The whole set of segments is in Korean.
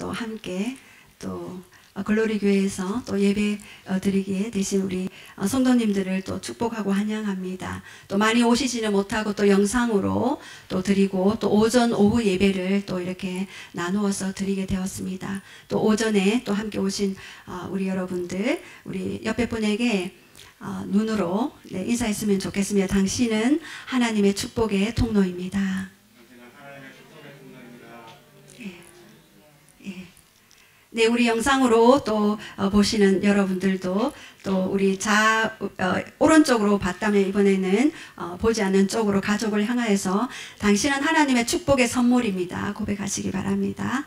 또 함께 또 글로리 교회에서 또 예배 드리게 되신 우리 성도님들을 또 축복하고 환영합니다. 또 많이 오시지는 못하고 또 영상으로 또 드리고 또 오전 오후 예배를 또 이렇게 나누어서 드리게 되었습니다. 또 오전에 또 함께 오신 우리 여러분들, 우리 옆에 분에게 눈으로 인사했으면 좋겠습니다. 당신은 하나님의 축복의 통로입니다. 네, 우리 영상으로 또 보시는 여러분들도 또 우리 오른쪽으로 봤다면 이번에는 보지 않는 쪽으로 가족을 향하여서 당신은 하나님의 축복의 선물입니다. 고백하시기 바랍니다.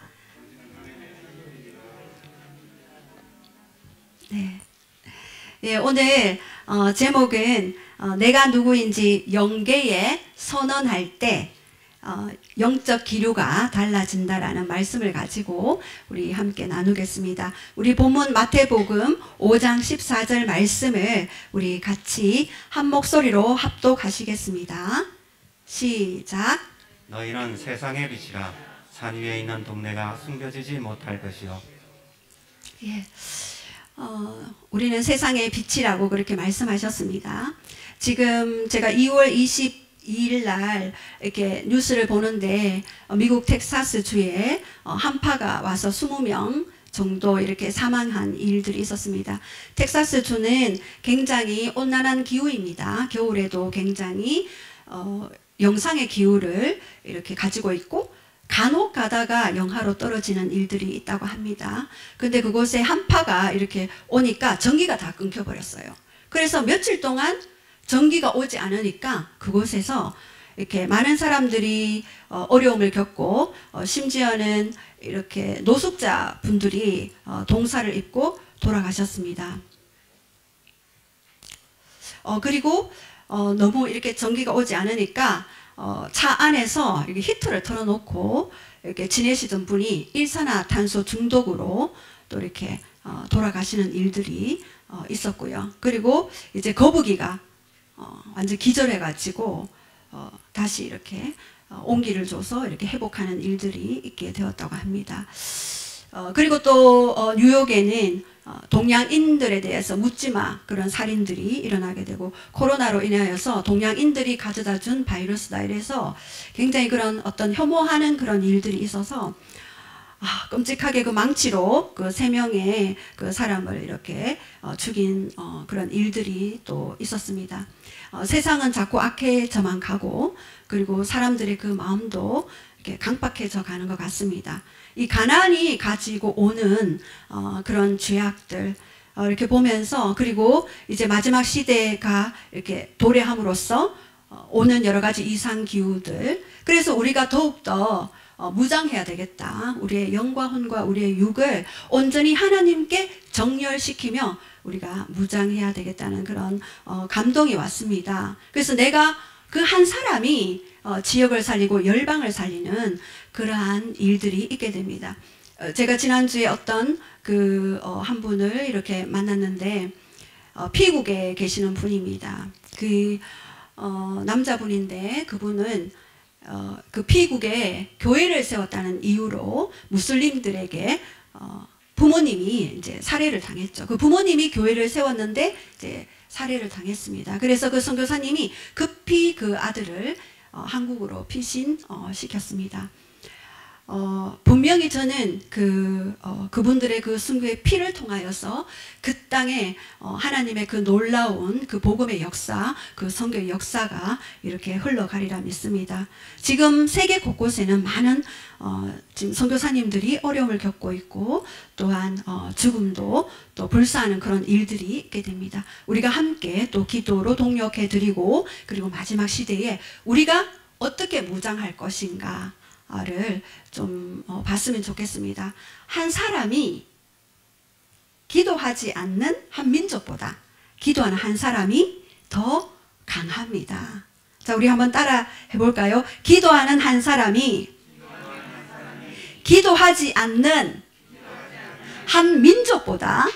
네. 예, 오늘 제목은 내가 누구인지 영계에 선언할 때 영적 기류가 달라진다라는 말씀을 가지고 우리 함께 나누겠습니다. 우리 본문 마태복음 5장 14절 말씀을 우리 같이 한 목소리로 합독하시겠습니다. 시작. 너희는 세상의 빛이라. 산 위에 있는 동네가 숨겨지지 못할 것이요. 예, 우리는 세상의 빛이라고 그렇게 말씀하셨습니다. 지금 제가 2월 22일 날 이렇게 뉴스를 보는데 미국 텍사스 주에 한파가 와서 20명 정도 이렇게 사망한 일들이 있었습니다. 텍사스 주는 굉장히 온난한 기후입니다. 겨울에도 굉장히 영상의 기후를 이렇게 가지고 있고 간혹 가다가 영하로 떨어지는 일들이 있다고 합니다. 근데 그곳에 한파가 이렇게 오니까 전기가 다 끊겨버렸어요. 그래서 며칠 동안 전기가 오지 않으니까 그곳에서 이렇게 많은 사람들이 어려움을 겪고 심지어는 이렇게 노숙자 분들이 동사를 입고 돌아가셨습니다. 그리고 너무 이렇게 전기가 오지 않으니까 차 안에서 이렇게 히터를 틀어놓고 이렇게 지내시던 분이 일산화탄소 중독으로 또 이렇게 돌아가시는 일들이 있었고요. 그리고 이제 거북이가 완전 기절해가지고 다시 이렇게 온기를 줘서 이렇게 회복하는 일들이 있게 되었다고 합니다. 그리고 또 뉴욕에는 동양인들에 대해서 묻지마 그런 살인들이 일어나게 되고 코로나로 인하여서 동양인들이 가져다 준 바이러스다 이래서 굉장히 그런 어떤 혐오하는 그런 일들이 있어서 끔찍하게 그 망치로 그 3명의 그 사람을 이렇게 죽인 그런 일들이 또 있었습니다. 세상은 자꾸 악해져만 가고 그리고 사람들의 그 마음도 이렇게 강박해져 가는 것 같습니다. 이 가난이 가지고 오는 그런 죄악들 이렇게 보면서 그리고 이제 마지막 시대가 이렇게 도래함으로써 오는 여러 가지 이상 기후들 그래서 우리가 더욱더 무장해야 되겠다. 우리의 영과 혼과 우리의 육을 온전히 하나님께 정열시키며 우리가 무장해야 되겠다는 그런 감동이 왔습니다. 그래서 내가 그 한 사람이 지역을 살리고 열방을 살리는 그러한 일들이 있게 됩니다. 제가 지난주에 어떤 한 분을 이렇게 만났는데 피국에 계시는 분입니다. 그 남자분인데 그분은 그 피국에 교회를 세웠다는 이유로 무슬림들에게 부모님이 이제 살해를 당했죠. 그 부모님이 교회를 세웠는데 이제 살해를 당했습니다. 그래서 그 선교사님이 급히 그 아들을 한국으로 피신시켰습니다. 분명히 저는 그분들의 그 순교의 피를 통하여서 그 땅에 하나님의 그 놀라운 그 복음의 역사, 그 선교의 역사가 이렇게 흘러가리라 믿습니다. 지금 세계 곳곳에는 많은 지금 선교사님들이 어려움을 겪고 있고 또한 죽음도 또 불사하는 그런 일들이 있게 됩니다. 우리가 함께 또 기도로 동력해 드리고 그리고 마지막 시대에 우리가 어떻게 무장할 것인가 를 좀 봤으면 좋겠습니다. 한 사람이 기도하지 않는 한 민족보다 기도하는 한 사람이 더 강합니다. 자, 우리 한번 따라 해볼까요? 기도하는 한 사람이 기도하지 않는 한 민족보다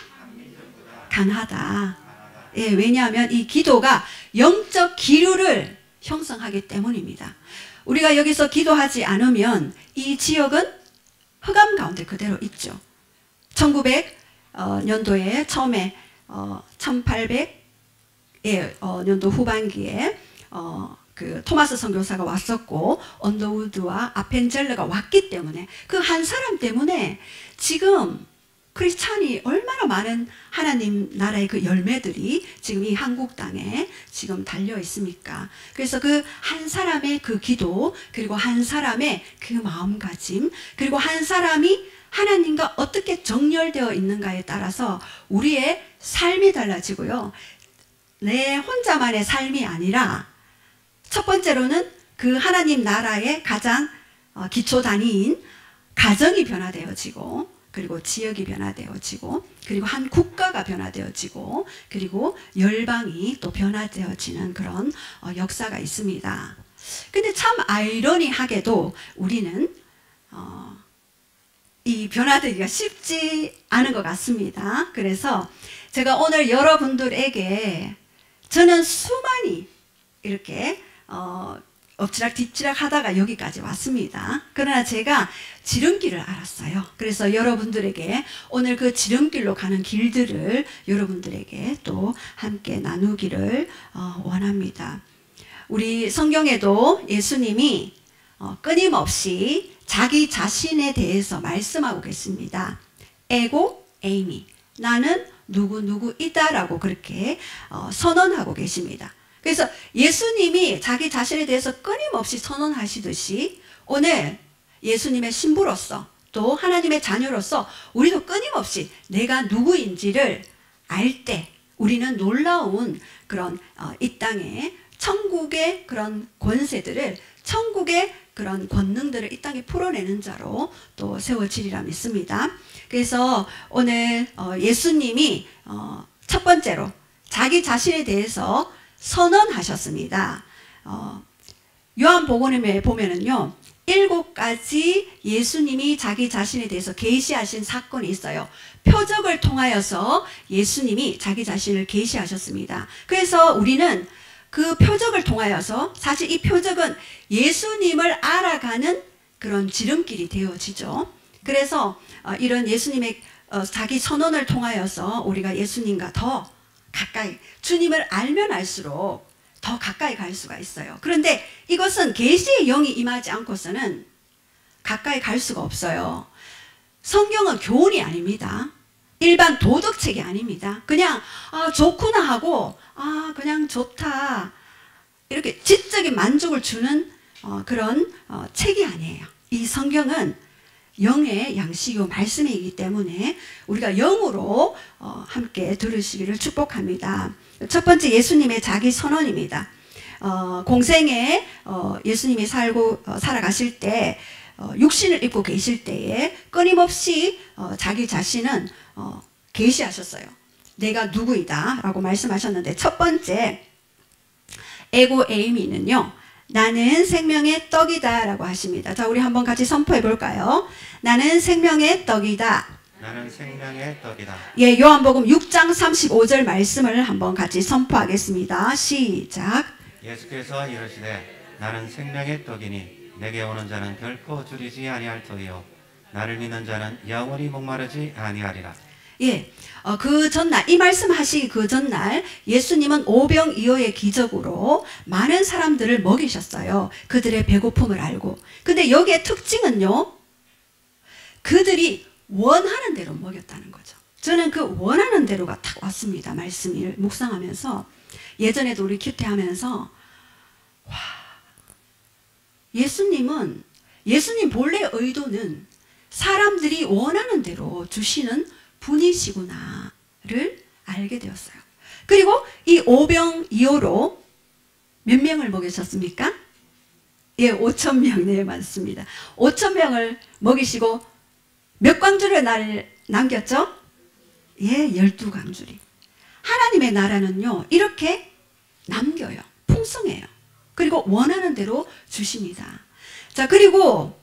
강하다. 예, 왜냐하면 이 기도가 영적 기류를 형성하기 때문입니다. 우리가 여기서 기도하지 않으면 이 지역은 흑암 가운데 그대로 있죠. 1900년도에 처음에 1800 년도 후반기에 그 토마스 선교사가 왔었고 언더우드와 아펜젤러가 왔기 때문에 그 한 사람 때문에 지금 크리스찬이 얼마나 많은 하나님 나라의 그 열매들이 지금 이 한국 땅에 지금 달려 있습니까? 그래서 그 한 사람의 그 기도, 그리고 한 사람의 그 마음가짐, 그리고 한 사람이 하나님과 어떻게 정렬되어 있는가에 따라서 우리의 삶이 달라지고요. 내 혼자만의 삶이 아니라 첫 번째로는 그 하나님 나라의 가장 기초 단위인 가정이 변화되어지고, 그리고 지역이 변화되어지고, 그리고 한 국가가 변화되어지고, 그리고 열방이 또 변화되어지는 그런 역사가 있습니다. 근데 참 아이러니하게도 우리는 이 변화되기가 쉽지 않은 것 같습니다. 그래서 제가 오늘 여러분들에게 저는 수많이 이렇게 엎치락 뒤치락 하다가 여기까지 왔습니다. 그러나 제가 지름길을 알았어요. 그래서 여러분들에게 오늘 그 지름길로 가는 길들을 여러분들에게 또 함께 나누기를 원합니다. 우리 성경에도 예수님이 끊임없이 자기 자신에 대해서 말씀하고 계십니다. 에고 에이미, 나는 누구누구이다 라고 그렇게 선언하고 계십니다. 그래서 예수님이 자기 자신에 대해서 끊임없이 선언하시듯이 오늘 예수님의 신부로서 또 하나님의 자녀로서 우리도 끊임없이 내가 누구인지를 알 때 우리는 놀라운 그런 이 땅에 천국의 그런 권세들을, 천국의 그런 권능들을 이 땅에 풀어내는 자로 또 세워지리라 믿습니다. 그래서 오늘 예수님이 첫 번째로 자기 자신에 대해서 선언하셨습니다. 요한복음에 보면은요, 7가지 예수님이 자기 자신에 대해서 계시하신 사건이 있어요. 표적을 통하여서 예수님이 자기 자신을 계시하셨습니다. 그래서 우리는 그 표적을 통하여서, 사실 이 표적은 예수님을 알아가는 그런 지름길이 되어지죠. 그래서 이런 예수님의 자기 선언을 통하여서 우리가 예수님과 더 가까이, 주님을 알면 알수록 더 가까이 갈 수가 있어요. 그런데 이것은 계시의 영이 임하지 않고서는 가까이 갈 수가 없어요. 성경은 교훈이 아닙니다. 일반 도덕책이 아닙니다. 그냥 좋구나 하고 그냥 좋다 이렇게 지적인 만족을 주는 그런 책이 아니에요. 이 성경은 영의 양식이고 말씀이기 때문에 우리가 영으로 함께 들으시기를 축복합니다. 첫 번째, 예수님의 자기 선언입니다. 공생에 예수님이 살아가실 때, 육신을 입고 계실 때에 끊임없이 자기 자신은 계시하셨어요. 내가 누구이다 라고 말씀하셨는데, 첫 번째 에고 에이미는요, 나는 생명의 떡이다 라고 하십니다. 자, 우리 한번 같이 선포해 볼까요? 나는 생명의 떡이다. 나는 생명의 떡이다. 예, 요한복음 6장 35절 말씀을 한번 같이 선포하겠습니다. 시작. 예수께서 이르시되 나는 생명의 떡이니 내게 오는 자는 결코 줄이지 아니할 터이요 나를 믿는 자는 영원히 목마르지 아니하리라. 예, 그 전날, 이 말씀하시기 그 전날 예수님은 오병이어의 기적으로 많은 사람들을 먹이셨어요. 그들의 배고픔을 알고. 근데 여기에 특징은요, 그들이 원하는 대로 먹였다는 거죠. 저는 그 원하는 대로가 딱 왔습니다. 말씀을 묵상하면서. 예전에도 우리 큐티하면서 예수님 본래 의도는 사람들이 원하는 대로 주시는 분이시구나를 알게 되었어요. 그리고 이 오병이어로 몇 명을 먹이셨습니까? 예, 5,000명. 네, 맞습니다. 5,000명을 먹이시고 몇 광주를 남겼죠? 예, 12광주리. 하나님의 나라는요, 이렇게 남겨요. 풍성해요. 그리고 원하는 대로 주십니다. 자, 그리고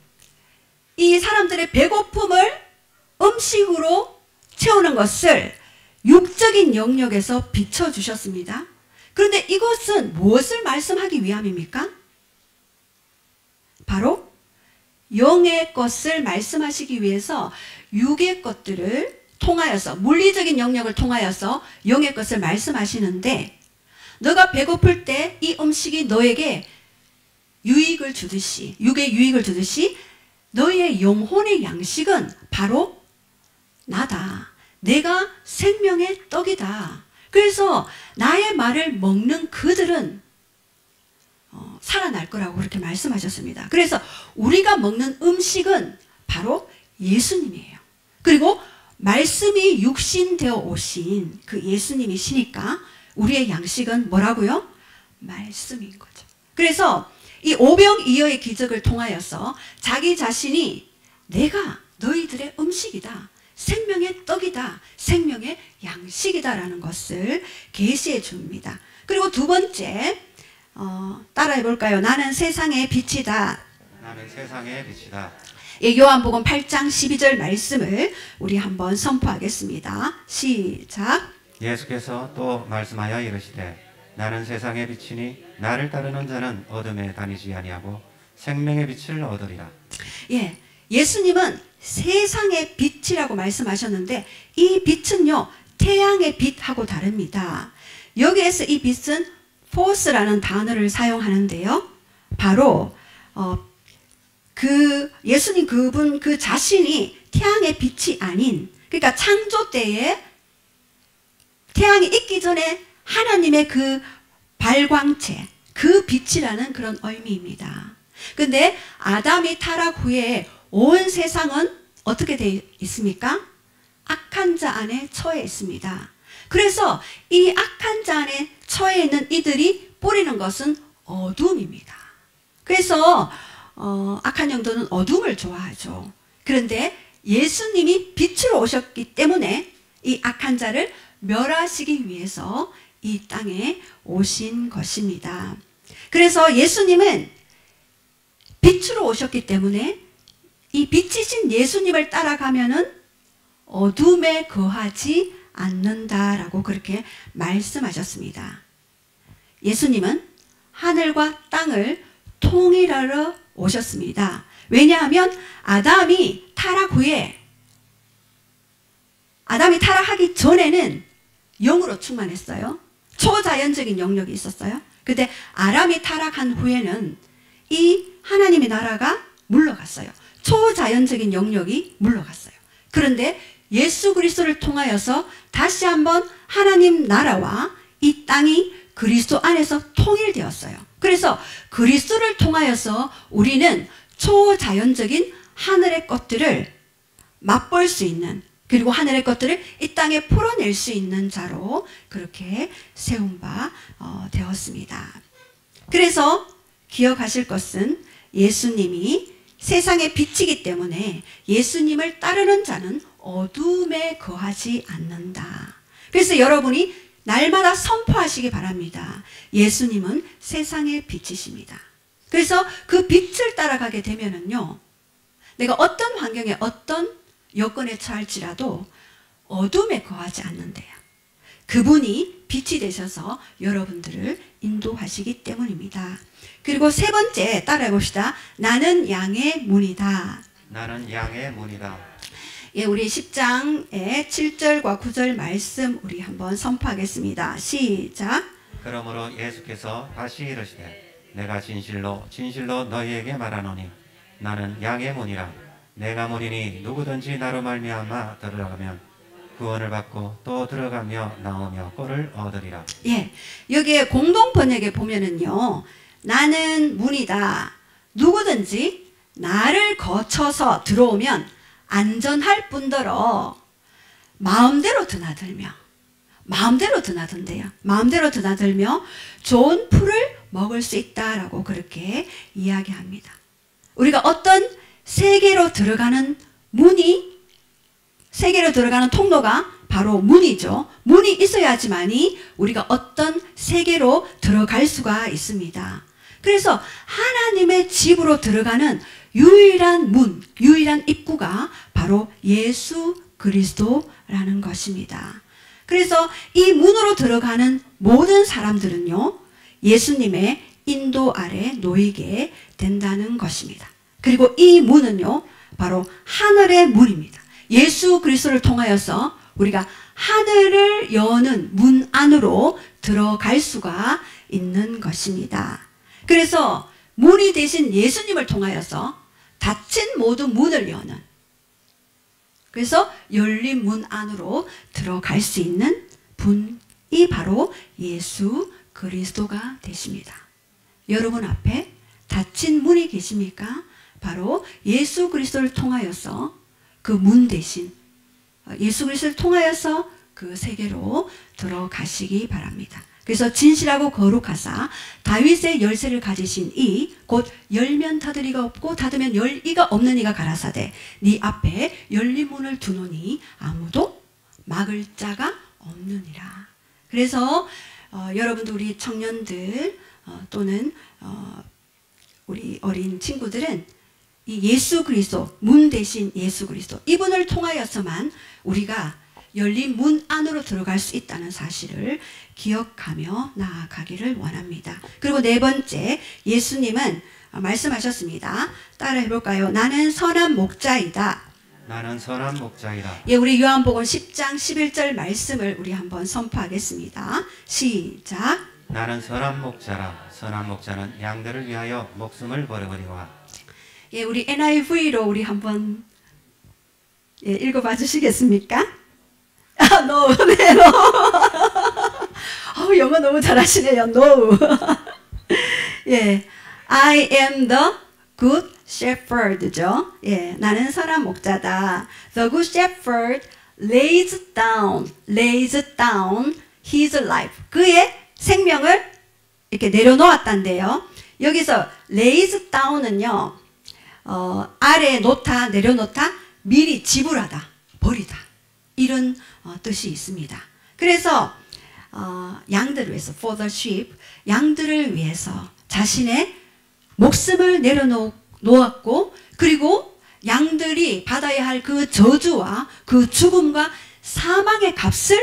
이 사람들의 배고픔을 음식으로 채우는 것을 육적인 영역에서 비춰주셨습니다. 그런데 이것은 무엇을 말씀하기 위함입니까? 바로 영의 것을 말씀하시기 위해서 육의 것들을 통하여서, 물리적인 영역을 통하여서 영의 것을 말씀하시는데, 너가 배고플 때 이 음식이 너에게 유익을 주듯이, 육의 유익을 주듯이 너의 영혼의 양식은 바로 나다. 내가 생명의 떡이다. 그래서 나의 말을 먹는 그들은 살아날 거라고 그렇게 말씀하셨습니다. 그래서 우리가 먹는 음식은 바로 예수님이에요. 그리고 말씀이 육신되어 오신 그 예수님이시니까 우리의 양식은 뭐라고요? 말씀인 거죠. 그래서 이 오병이어의 기적을 통하여서 자기 자신이 내가 너희들의 음식이다, 생명의 떡이다, 생명의 양식이다 라는 것을 계시해 줍니다. 그리고 두 번째, 따라해 볼까요? 나는 세상의 빛이다. 나는 세상의 빛이다. 예, 요한복음 8장 12절 말씀을 우리 한번 선포하겠습니다. 시작. 예수께서 또 말씀하여 이르시되 나는 세상의 빛이니 나를 따르는 자는 어둠에 다니지 아니하고 생명의 빛을 얻으리라. 예, 예수님은 세상의 빛이라고 말씀하셨는데 이 빛은요 태양의 빛하고 다릅니다. 여기에서 이 빛은 force라는 단어를 사용하는데요. 바로 그 예수님 그분 그 자신이 태양의 빛이 아닌, 그러니까 창조 때에 태양이 있기 전에 하나님의 그 발광체, 그 빛이라는 그런 의미입니다. 근데 아담이 타락 후에 온 세상은 어떻게 되어 있습니까? 악한 자 안에 처해 있습니다. 그래서 이 악한 자 안에 처해 있는 이들이 뿌리는 것은 어둠입니다. 그래서 악한 영도는 어둠을 좋아하죠. 그런데 예수님이 빛으로 오셨기 때문에 이 악한 자를 멸하시기 위해서 이 땅에 오신 것입니다. 그래서 예수님은 빛으로 오셨기 때문에 이 빛이신 예수님을 따라가면은 어둠에 거하지 않는다라고 그렇게 말씀하셨습니다. 예수님은 하늘과 땅을 통일하러 오셨습니다. 왜냐하면 아담이 타락하기 전에는 영으로 충만했어요. 초자연적인 영역이 있었어요. 근데 아담이 타락한 후에는 이 하나님의 나라가 물러갔어요. 초자연적인 영역이 물러갔어요. 그런데 예수 그리스도를 통하여서 다시 한번 하나님 나라와 이 땅이 그리스도 안에서 통일되었어요. 그래서 그리스도를 통하여서 우리는 초자연적인 하늘의 것들을 맛볼 수 있는, 그리고 하늘의 것들을 이 땅에 풀어낼 수 있는 자로 그렇게 세운 바 되었습니다. 그래서 기억하실 것은 예수님이 세상의 빛이기 때문에 예수님을 따르는 자는 어둠에 거하지 않는다. 그래서 여러분이 날마다 선포하시기 바랍니다. 예수님은 세상의 빛이십니다. 그래서 그 빛을 따라가게 되면은요, 내가 어떤 환경에 어떤 여건에 처할지라도 어둠에 거하지 않는데요. 그분이 빛이 되셔서 여러분들을 인도하시기 때문입니다. 그리고 세 번째 따라해 봅시다. 나는 양의 문이다. 나는 양의 문이다. 예, 우리 10장의 7절과 9절 말씀 우리 한번 선포하겠습니다. 시작. 그러므로 예수께서 다시 이르시되 내가 진실로 진실로 너희에게 말하노니 나는 양의 문이라. 내가 문이니 누구든지 나로 말미암아 들어가면 구원을 받고 또 들어가며 나오며 꼴을 얻으리라. 예, 여기에 공동 번역에 보면은요, 나는 문이다. 누구든지 나를 거쳐서 들어오면 안전할 뿐더러 마음대로 드나들며 좋은 풀을 먹을 수 있다라고 그렇게 이야기합니다. 우리가 어떤 세계로 들어가는 통로가 바로 문이죠. 문이 있어야지만이 우리가 어떤 세계로 들어갈 수가 있습니다. 그래서 하나님의 집으로 들어가는 유일한 문, 유일한 입구가 바로 예수 그리스도라는 것입니다. 그래서 이 문으로 들어가는 모든 사람들은요, 예수님의 인도 아래 놓이게 된다는 것입니다. 그리고 이 문은요, 바로 하늘의 문입니다. 예수 그리스도를 통하여서 우리가 하늘을 여는 문 안으로 들어갈 수가 있는 것입니다. 그래서 문이 되신 예수님을 통하여서 닫힌 모든 문을 여는, 그래서 열린 문 안으로 들어갈 수 있는 분이 바로 예수 그리스도가 되십니다. 여러분 앞에 닫힌 문이 계십니까? 바로 예수 그리스도를 통하여서 그 문 대신 예수 그리스도를 통하여서 그 세계로 들어가시기 바랍니다. 그래서 진실하고 거룩하사 다윗의 열쇠를 가지신 이 곧 열면 닫을 이가 없고 닫으면 열 이가 없는 이가 가라사대 네 앞에 열린 문을 두노니 아무도 막을 자가 없느니라. 그래서 여러분들, 우리 청년들 또는 우리 어린 친구들은 이 예수 그리스도, 문 대신 예수 그리스도, 이분을 통하여서만 우리가 열린 문 안으로 들어갈 수 있다는 사실을 기억하며 나아가기를 원합니다. 그리고 네 번째, 예수님은 말씀하셨습니다. 따라 해볼까요? 나는 선한 목자이다. 나는 선한 목자이다. 예, 우리 요한복음 10장 11절 말씀을 우리 한번 선포하겠습니다. 시작. 나는 선한 목자라. 선한 목자는 양들을 위하여 목숨을 버려버리와. 예, 우리 NIV로 우리 한번 읽어봐 주시겠습니까? No, 네, no. 영어 너무 잘하시네요. No. 예, I am the good shepherd죠. 예, 나는 선한 목자다. The good shepherd lays down his life. 그의 생명을 이렇게 내려놓았단데요. 여기서 lays down은요, 아래에 놓다, 내려놓다, 미리 지불하다, 버리다, 이런 뜻이 있습니다. 그래서 양들을 위해서, for the sheep, 양들을 위해서 자신의 목숨을 내려놓았고, 그리고 양들이 받아야 할 그 저주와 그 죽음과 사망의 값을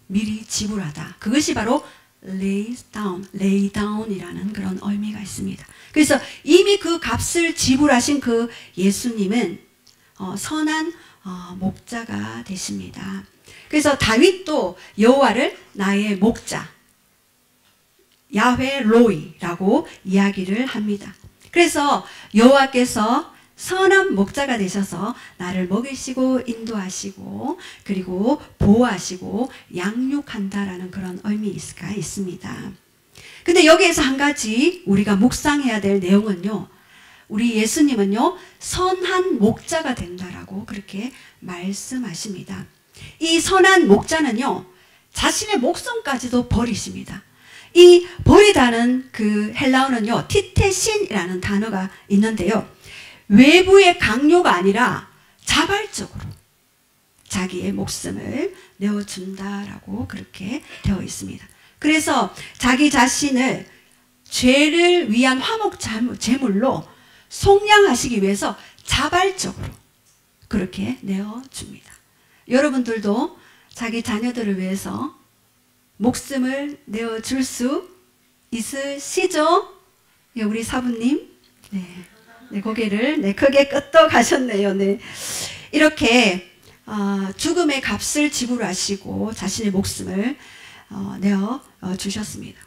미리 지불하다. 그것이 바로 lay down이라는 그런 의미가 있습니다. 그래서 이미 그 값을 지불하신 그 예수님은 선한 목자가 되십니다. 그래서 다윗도 여호와를 나의 목자, 야훼 로이라고 이야기를 합니다. 그래서 여호와께서 선한 목자가 되셔서 나를 먹이시고 인도하시고 그리고 보호하시고 양육한다라는 그런 의미가 있습니다. 근데 여기에서 한 가지 우리가 묵상해야 될 내용은요, 우리 예수님은요 선한 목자가 된다라고 그렇게 말씀하십니다. 이 선한 목자는요 자신의 목숨까지도 버리십니다. 이 버리다는 그 헬라어는요 티테신이라는 단어가 있는데요, 외부의 강요가 아니라 자발적으로 자기의 목숨을 내어준다라고 그렇게 되어 있습니다. 그래서 자기 자신을 죄를 위한 화목 제물로 속량하시기 위해서 자발적으로 그렇게 내어줍니다. 여러분들도 자기 자녀들을 위해서 목숨을 내어줄 수 있으시죠? 예, 우리 사부님, 네, 고개를 크게 끄덕하셨네요. 네, 이렇게 죽음의 값을 지불하시고 자신의 목숨을 내어 주셨습니다.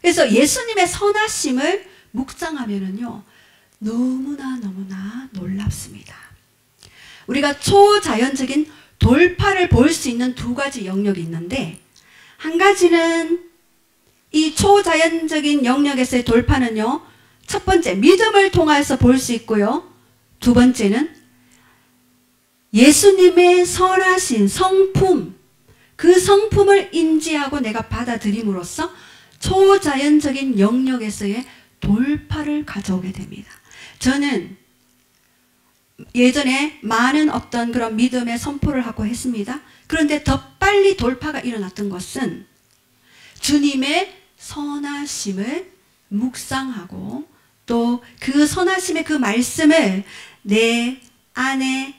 그래서 예수님의 선하심을 묵상하면은요 너무나 놀랍습니다. 우리가 초자연적인 돌파를 볼 수 있는 두 가지 영역이 있는데, 한 가지는 이 초자연적인 영역에서의 돌파는요, 첫 번째 믿음을 통해서 볼 수 있고요, 두 번째는 예수님의 선하신 성품, 그 성품을 인지하고 내가 받아들임으로써 초자연적인 영역에서의 돌파를 가져오게 됩니다. 저는 예전에 많은 어떤 그런 믿음의 선포를 하고 했습니다. 그런데 더 빨리 돌파가 일어났던 것은 주님의 선하심을 묵상하고 또 그 선하심의 그 말씀을 내 안에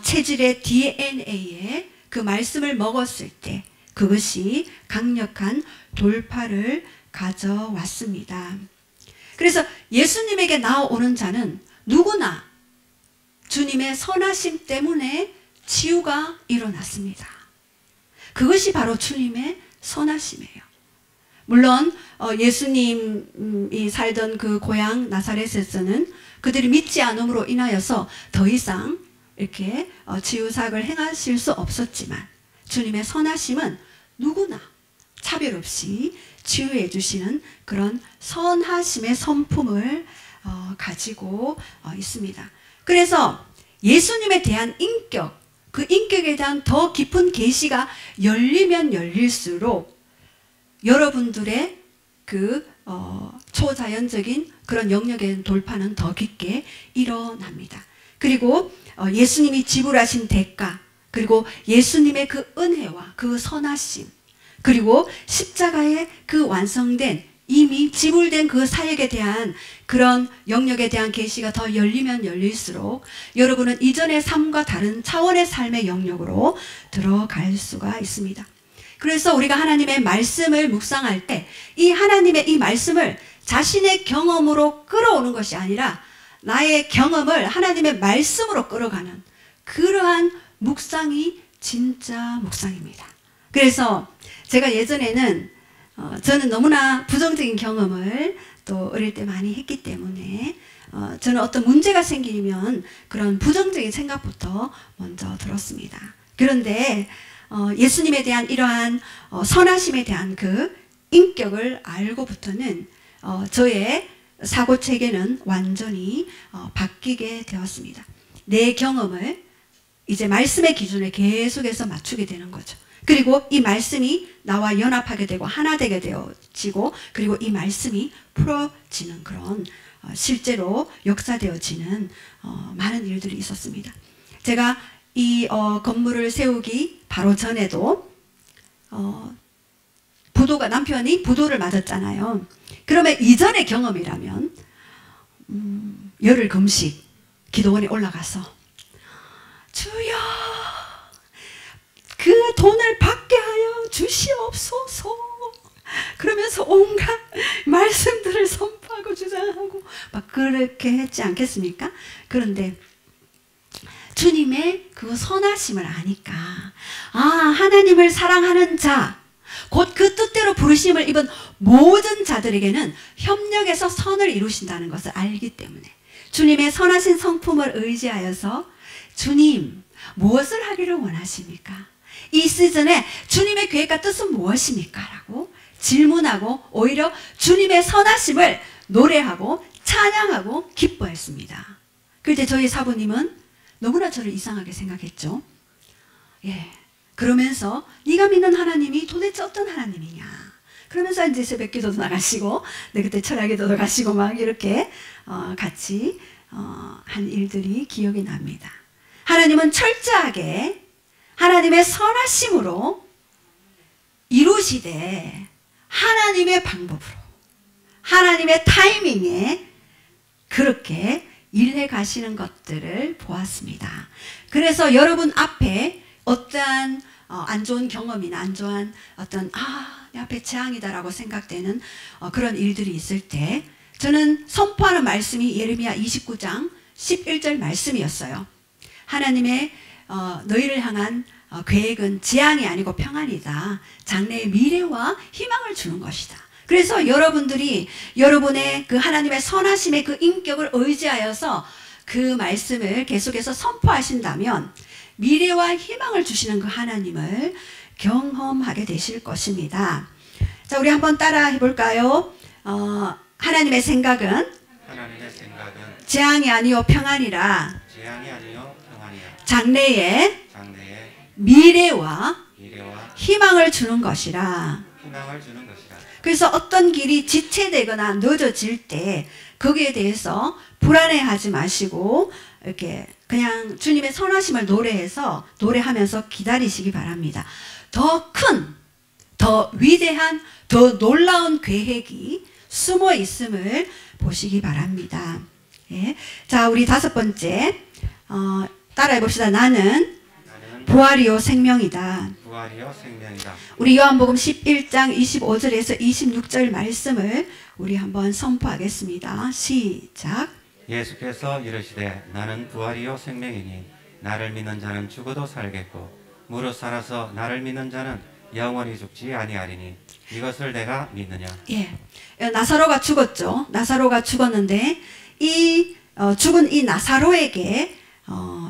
체질의 DNA에 그 말씀을 먹었을 때 그것이 강력한 돌파를 가져왔습니다. 그래서 예수님에게 나오는 자는 누구나 주님의 선하심 때문에 치유가 일어났습니다. 그것이 바로 주님의 선하심이에요. 물론 예수님이 살던 그 고향 나사렛에서는 그들이 믿지 않음으로 인하여서 더 이상 이렇게 치유사역을 행하실 수 없었지만 주님의 선하심은 누구나 차별 없이 치유해 주시는 그런 선하심의 성품을 가지고 있습니다. 그래서 예수님에 대한 인격, 그 인격에 대한 더 깊은 계시가 열리면 열릴수록 여러분들의 그 초자연적인 그런 영역에 대한 돌파는 더 깊게 일어납니다. 그리고 예수님이 지불하신 대가, 그리고 예수님의 그 은혜와 그 선하심, 그리고 십자가의 그 완성된 이미 지불된 그 사역에 대한 그런 영역에 대한 계시가 더 열리면 열릴수록 여러분은 이전의 삶과 다른 차원의 삶의 영역으로 들어갈 수가 있습니다. 그래서 우리가 하나님의 말씀을 묵상할 때 이 하나님의 이 말씀을 자신의 경험으로 끌어오는 것이 아니라 나의 경험을 하나님의 말씀으로 끌어가는 그러한 묵상이 진짜 묵상입니다. 그래서 제가 예전에는 저는 너무나 부정적인 경험을 또 어릴 때 많이 했기 때문에 저는 어떤 문제가 생기면 그런 부정적인 생각부터 먼저 들었습니다. 그런데 예수님에 대한 이러한 선하심에 대한 그 인격을 알고부터는 저의 사고체계는 완전히 바뀌게 되었습니다. 내 경험을 이제 말씀의 기준에 계속해서 맞추게 되는 거죠. 그리고 이 말씀이 나와 연합하게 되고 하나 되게 되어지고 그리고 이 말씀이 풀어지는 그런 실제로 역사되어지는 많은 일들이 있었습니다. 제가 이 건물을 세우기 바로 전에도 남편이 부도를 맞았잖아요. 그러면 이전의 경험이라면 열흘 금식 기도원에 올라가서 주여 그 돈을 받게 하여 주시옵소서 그러면서 온갖 말씀들을 선포하고 주장하고 막 그렇게 했지 않겠습니까? 그런데 주님의 그 선하심을 아니까 하나님을 사랑하는 자 곧 그 뜻대로 부르심을 입은 모든 자들에게는 협력해서 선을 이루신다는 것을 알기 때문에 주님의 선하신 성품을 의지하여서 주님 무엇을 하기를 원하십니까? 이 시즌에 주님의 계획과 뜻은 무엇입니까? 라고 질문하고 오히려 주님의 선하심을 노래하고 찬양하고 기뻐했습니다. 그때 저희 사부님은 너무나 저를 이상하게 생각했죠. 그러면서 네가 믿는 하나님이 도대체 어떤 하나님이냐. 그러면서 이제 새벽기도도 나가시고 그때 철야기도도 가시고 막 이렇게 같이 한 일들이 기억이 납니다. 하나님은 철저하게 하나님의 선하심으로 이루시되 하나님의 방법으로 하나님의 타이밍에 그렇게 일해 가시는 것들을 보았습니다. 그래서 여러분 앞에 어떠한 안 좋은 경험이나 안 좋은 어떤 내 앞에 재앙이다라고 생각되는 그런 일들이 있을 때 저는 선포하는 말씀이 예레미야 29장 11절 말씀이었어요. 하나님의 너희를 향한 계획은 재앙이 아니고 평안이다. 장래의 미래와 희망을 주는 것이다. 그래서 여러분들이 여러분의 그 하나님의 선하심의 그 인격을 의지하여서 그 말씀을 계속해서 선포하신다면 미래와 희망을 주시는 그 하나님을 경험하게 되실 것입니다. 자, 우리 한번 따라 해볼까요? 하나님의 생각은 재앙이 아니요 평안이라. 장래에 미래와 희망을 주는 것이라. 그래서 어떤 길이 지체되거나 늦어질 때 거기에 대해서 불안해하지 마시고 이렇게 그냥 주님의 선하심을 노래하면서 기다리시기 바랍니다. 더 큰, 더 위대한, 더 놀라운 계획이 숨어 있음을 보시기 바랍니다. 자, 우리 5번째 따라해 봅시다. 나는 부활이요 생명이다. 우리 요한복음 11장 25절에서 26절 말씀을 우리 한번 선포하겠습니다. 시작. 예수께서 이르시되 나는 부활이요 생명이니 나를 믿는 자는 죽어도 살겠고 무릇 살아서 나를 믿는 자는 영원히 죽지 아니하리니 이것을 내가 믿느냐. 예, 나사로가 죽었죠. 나사로가 죽었는데 이 죽은 이 나사로에게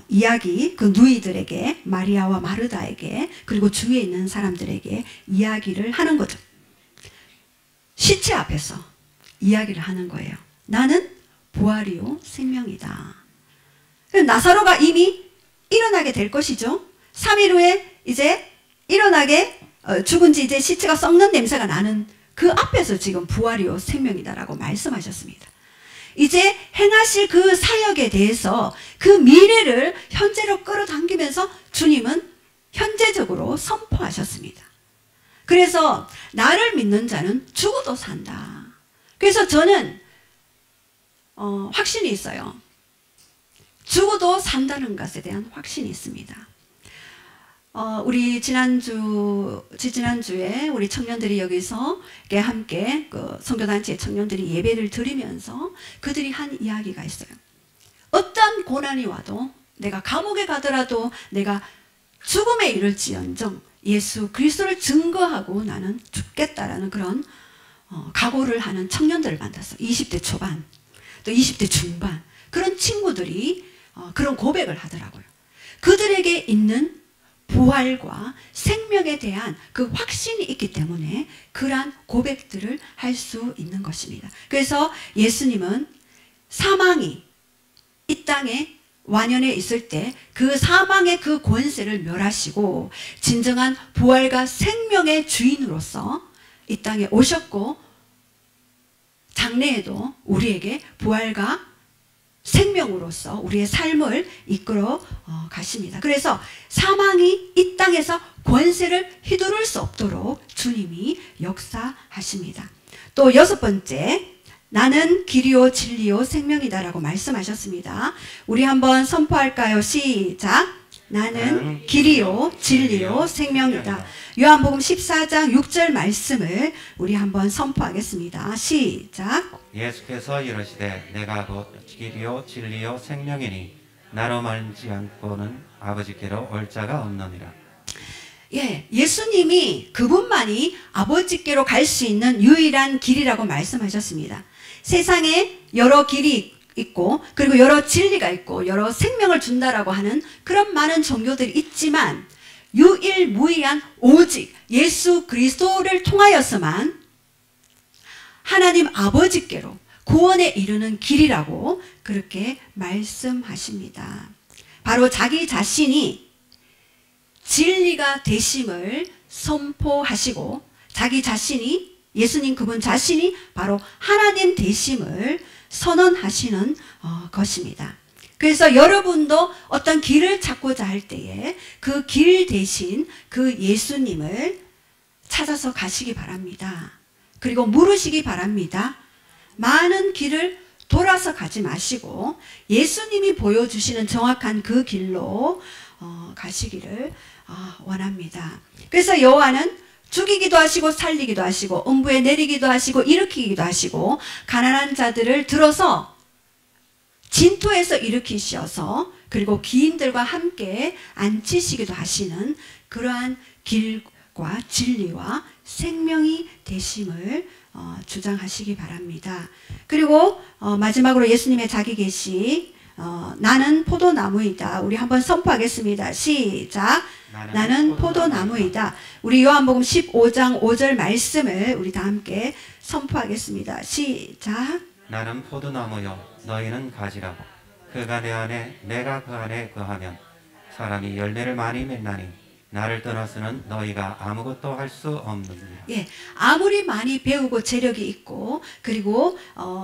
이야기, 그 누이들에게, 마리아와 마르다에게, 그리고 주위에 있는 사람들에게 이야기를 하는 거죠. 시체 앞에서 이야기를 하는 거예요. 나는 부활이요 생명이다. 나사로가 이미 일어나게 될 것이죠. 3일 후에 이제 일어나게 죽은 지 이제 시체가 썩는 냄새가 나는 그 앞에서 지금 부활이요 생명이다라고 말씀하셨습니다. 이제 행하실 그 사역에 대해서 그 미래를 현재로 끌어당기면서 주님은 현재적으로 선포하셨습니다. 그래서 나를 믿는 자는 죽어도 산다. 그래서 저는 확신이 있어요. 죽어도 산다는 것에 대한 확신이 있습니다. 우리 지지난주에 우리 청년들이 여기서 함께 그 선교단체 청년들이 예배를 드리면서 그들이 한 이야기가 있어요. 어떤 고난이 와도 내가 감옥에 가더라도 내가 죽음에 이를지언정 예수 그리스도를 증거하고 나는 죽겠다라는 그런 각오를 하는 청년들을 만났어. 20대 초반 또 20대 중반 그런 친구들이 그런 고백을 하더라고요. 그들에게 있는 부활과 생명에 대한 그 확신이 있기 때문에 그러한 고백들을 할 수 있는 것입니다. 그래서 예수님은 사망이 이 땅에 완연해 있을 때 그 사망의 그 권세를 멸하시고 진정한 부활과 생명의 주인으로서 이 땅에 오셨고 장래에도 우리에게 부활과 생명으로서 우리의 삶을 이끌어 가십니다. 그래서 사망이 이 땅에서 권세를 휘두를 수 없도록 주님이 역사하십니다. 또 6번째, 나는 길이요 진리요 생명이다 라고 말씀하셨습니다. 우리 한번 선포할까요? 시작! 나는 길이요 진리요 생명이다. 요한복음 14장 6절 말씀을 우리 한번 선포하겠습니다. 시작! 예수께서 이르시되 내가 곧 길이요 진리요 생명이니 나로 말지 않고는 아버지께로 올 자가 없느니라. 예, 예수님이 그분만이 아버지께로 갈 수 있는 유일한 길이라고 말씀하셨습니다. 세상에 여러 길이 있고 그리고 여러 진리가 있고 여러 생명을 준다라고 하는 그런 많은 종교들이 있지만 유일무이한 오직 예수 그리스도를 통하여서만 하나님 아버지께로 구원에 이르는 길이라고 그렇게 말씀하십니다. 바로 자기 자신이 진리가 되심을 선포하시고 자기 자신이 예수님 그분 자신이 바로 하나님 되심을 선언하시는 것입니다. 그래서 여러분도 어떤 길을 찾고자 할 때에 그 길 대신 그 예수님을 찾아서 가시기 바랍니다. 그리고 물으시기 바랍니다. 많은 길을 돌아서 가지 마시고 예수님이 보여주시는 정확한 그 길로 가시기를 원합니다. 그래서 여호와는 죽이기도 하시고 살리기도 하시고 음부에 내리기도 하시고 일으키기도 하시고 가난한 자들을 들어서 진토에서 일으키셔서 그리고 기인들과 함께 앉히시기도 하시는 그러한 길과 진리와 생명이 되심을 주장하시기 바랍니다. 그리고 마지막으로 예수님의 자기 계시 나는 포도나무이다. 우리 한번 선포하겠습니다. 시작! 나는 포도나무이다. 우리 요한복음 15장 5절 말씀을 우리 다 함께 선포하겠습니다. 시작! 나는 포도나무요 너희는 가지라. 그가 내 안에 내가 그 안에 거하면 사람이 열매를 많이 맺나니 나를 떠나서는 너희가 아무것도 할 수 없느니라. 예, 아무리 많이 배우고 재력이 있고 그리고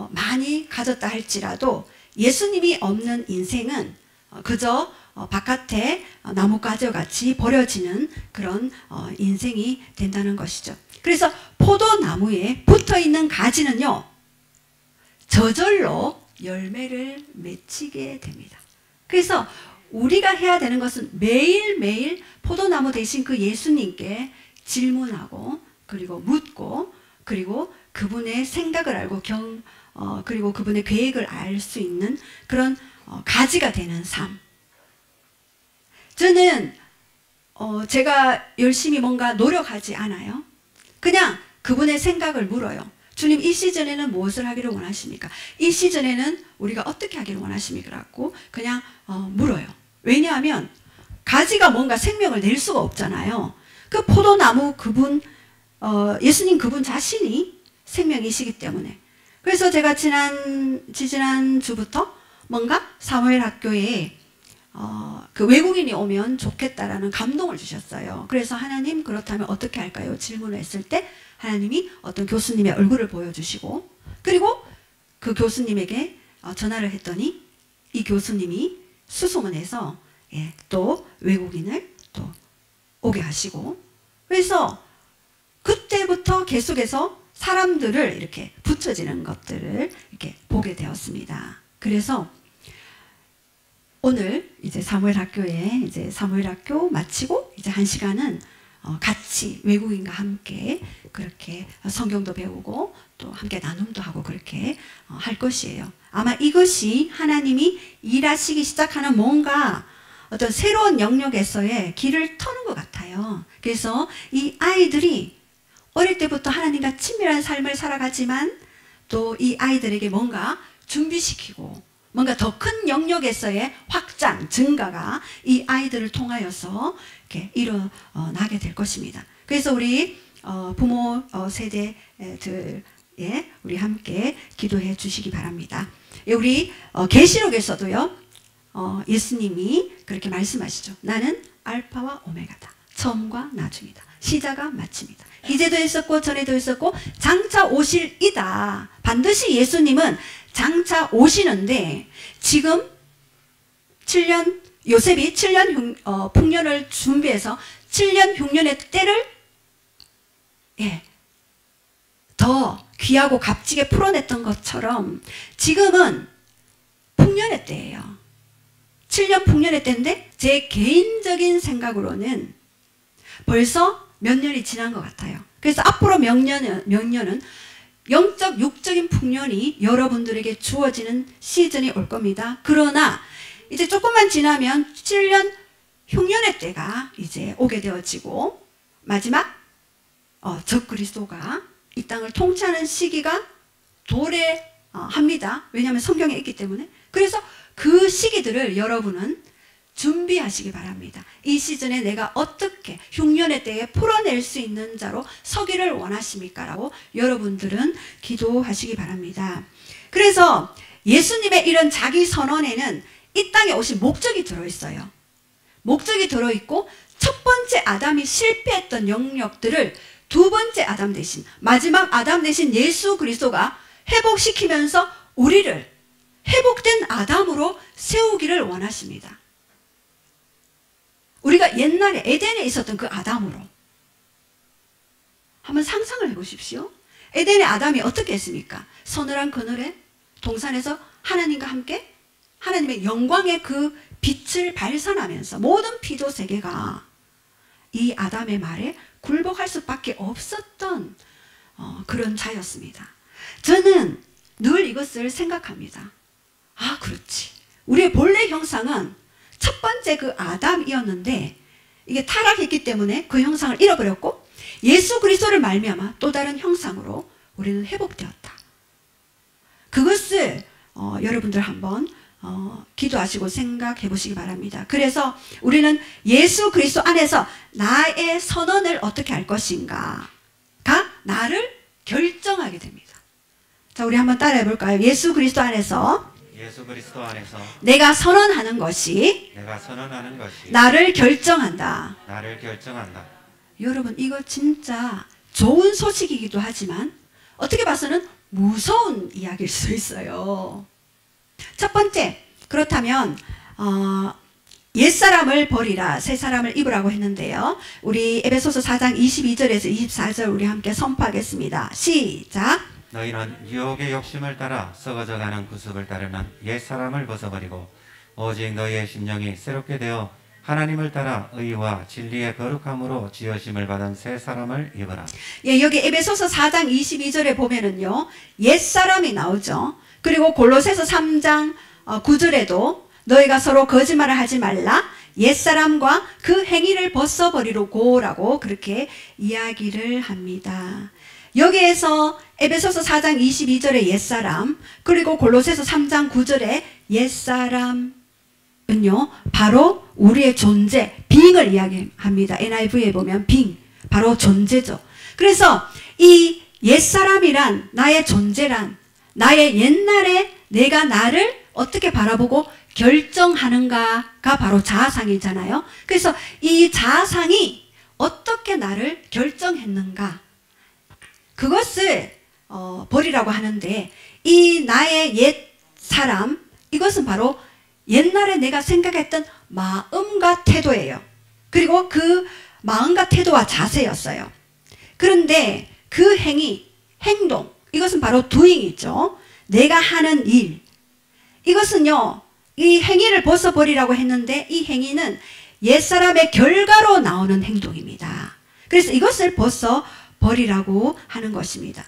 많이 가졌다 할지라도 예수님이 없는 인생은 그저 바깥에 나뭇가지와 같이 버려지는 그런 인생이 된다는 것이죠. 그래서 포도나무에 붙어있는 가지는요 저절로 열매를 맺히게 됩니다. 그래서 우리가 해야 되는 것은 매일매일 포도나무 대신 그 예수님께 질문하고 그리고 묻고 그리고 그분의 생각을 알고 그리고 그분의 계획을 알 수 있는 그런 가지가 되는 삶. 저는 제가 열심히 뭔가 노력하지 않아요. 그냥 그분의 생각을 물어요. 주님, 이 시즌에는 무엇을 하기를 원하십니까? 이 시즌에는 우리가 어떻게 하기를 원하십니까? 라고 그냥 물어요. 왜냐하면 가지가 뭔가 생명을 낼 수가 없잖아요. 그 포도나무 그분, 예수님 그분 자신이 생명이시기 때문에. 그래서 제가 지난 주부터 뭔가 사무엘 학교에 그 외국인이 오면 좋겠다라는 감동을 주셨어요. 그래서 하나님, 그렇다면 어떻게 할까요? 질문을 했을 때 하나님이 어떤 교수님의 얼굴을 보여주시고, 그리고 그 교수님에게 전화를 했더니 이 교수님이 수소문해서 또 외국인을 또 오게 하시고, 그래서 그때부터 계속해서 사람들을 이렇게 붙여지는 것들을 이렇게 보게 되었습니다. 그래서 오늘 이제 사무엘 학교에 사무엘 학교 마치고 이제 1시간은 같이 외국인과 함께 그렇게 성경도 배우고 또 함께 나눔도 하고 그렇게 할 것이에요. 아마 이것이 하나님이 일하시기 시작하는 뭔가 어떤 새로운 영역에서의 길을 터는 것 같아요. 그래서 이 아이들이 어릴 때부터 하나님과 친밀한 삶을 살아가지만 또 이 아이들에게 뭔가 준비시키고 뭔가 더 큰 영역에서의 확장, 증가가 이 아이들을 통하여서 이렇게 일어나게 될 것입니다. 그래서 우리 부모 세대들 우리 함께 기도해 주시기 바랍니다. 우리 계시록에서도요, 예수님이 그렇게 말씀하시죠. 나는 알파와 오메가다. 처음과 나중이다. 시작과 마침이다. 이제도 있었고 전에도 있었고 장차 오실 이다. 반드시 예수님은 장차 오시는데 지금 7년 요셉이 7년 풍년을 준비해서 7년 흉년의 때를 더 귀하고 값지게 풀어냈던 것처럼 지금은 풍년의 때예요. 7년 풍년의 때인데 제 개인적인 생각으로는 벌써 몇 년이 지난 것 같아요. 그래서 앞으로 몇 년은 영적, 육적인 풍년이 여러분들에게 주어지는 시즌이 올 겁니다. 그러나 이제 조금만 지나면 7년 흉년의 때가 이제 오게 되어지고 마지막 적그리스도가 이 땅을 통치하는 시기가 도래합니다. 왜냐하면 성경에 있기 때문에. 그래서 그 시기들을 여러분은 준비하시기 바랍니다. 이 시즌에 내가 어떻게 흉년의 때에 풀어낼 수 있는 자로 서기를 원하십니까? 라고 여러분들은 기도하시기 바랍니다. 그래서 예수님의 이런 자기 선언에는 이 땅에 오신 목적이 들어있어요. 목적이 들어있고 첫 번째 아담이 실패했던 영역들을 두 번째 아담 대신 마지막 아담 대신 예수 그리스도가 회복시키면서 우리를 회복된 아담으로 세우기를 원하십니다. 우리가 옛날에 에덴에 있었던 그 아담으로 한번 상상을 해보십시오. 에덴의 아담이 어떻게 했습니까? 서늘한 그늘에 동산에서 하나님과 함께 하나님의 영광의 그 빛을 발산하면서 모든 피조 세계가 이 아담의 말에 굴복할 수밖에 없었던 그런 자였습니다. 저는 늘 이것을 생각합니다. 아, 그렇지. 우리의 본래 형상은 첫 번째 그 아담이었는데 이게 타락했기 때문에 그 형상을 잃어버렸고 예수 그리스도를 말미암아 또 다른 형상으로 우리는 회복되었다. 그것을 여러분들 한번 기도하시고 생각해 보시기 바랍니다. 그래서 우리는 예수 그리스도 안에서 나의 선언을 어떻게 할 것인가가 나를 결정하게 됩니다. 자, 우리 한번 따라해 볼까요? 예수 그리스도 안에서 내가 선언하는 것이 나를 결정한다. 여러분, 이거 진짜 좋은 소식이기도 하지만 어떻게 봐서는 무서운 이야기일 수 있어요. 첫 번째, 그렇다면 옛사람을 버리라 새사람을 입으라고 했는데요. 우리 에베소서 4장 22절에서 24절 우리 함께 선포하겠습니다. 시작. 너희는 유혹의 욕심을 따라 썩어져가는 구습을 따르는 옛사람을 벗어버리고 오직 너희의 심령이 새롭게 되어 하나님을 따라 의와 진리의 거룩함으로 지으심을 받은 새 사람을 입어라. 예, 여기 에베소서 4장 22절에 보면은요, 옛사람이 나오죠. 그리고 골로새서 3장 9절에도 너희가 서로 거짓말을 하지 말라. 옛사람과 그 행위를 벗어버리려고라고 그렇게 이야기를 합니다. 여기에서 에베소서 4장 22절에 옛사람, 그리고 골로새서 3장 9절에 옛사람은요, 바로 우리의 존재, 빙을 이야기합니다. NIV에 보면 빙, 바로 존재죠. 그래서 이 옛사람이란, 나의 존재란, 나의 옛날에 내가 나를 어떻게 바라보고 결정하는가가 바로 자아상이잖아요. 그래서 이 자아상이 어떻게 나를 결정했는가, 그것을 버리라고 하는데, 이 나의 옛 사람, 이것은 바로 옛날에 내가 생각했던 마음과 태도예요. 그리고 그 마음과 태도와 자세였어요. 그런데 그 행위, 행동, 이것은 바로 doing이죠. 내가 하는 일, 이것은요, 이 행위를 벗어버리라고 했는데, 이 행위는 옛사람의 결과로 나오는 행동입니다. 그래서 이것을 벗어버리라고 하는 것입니다.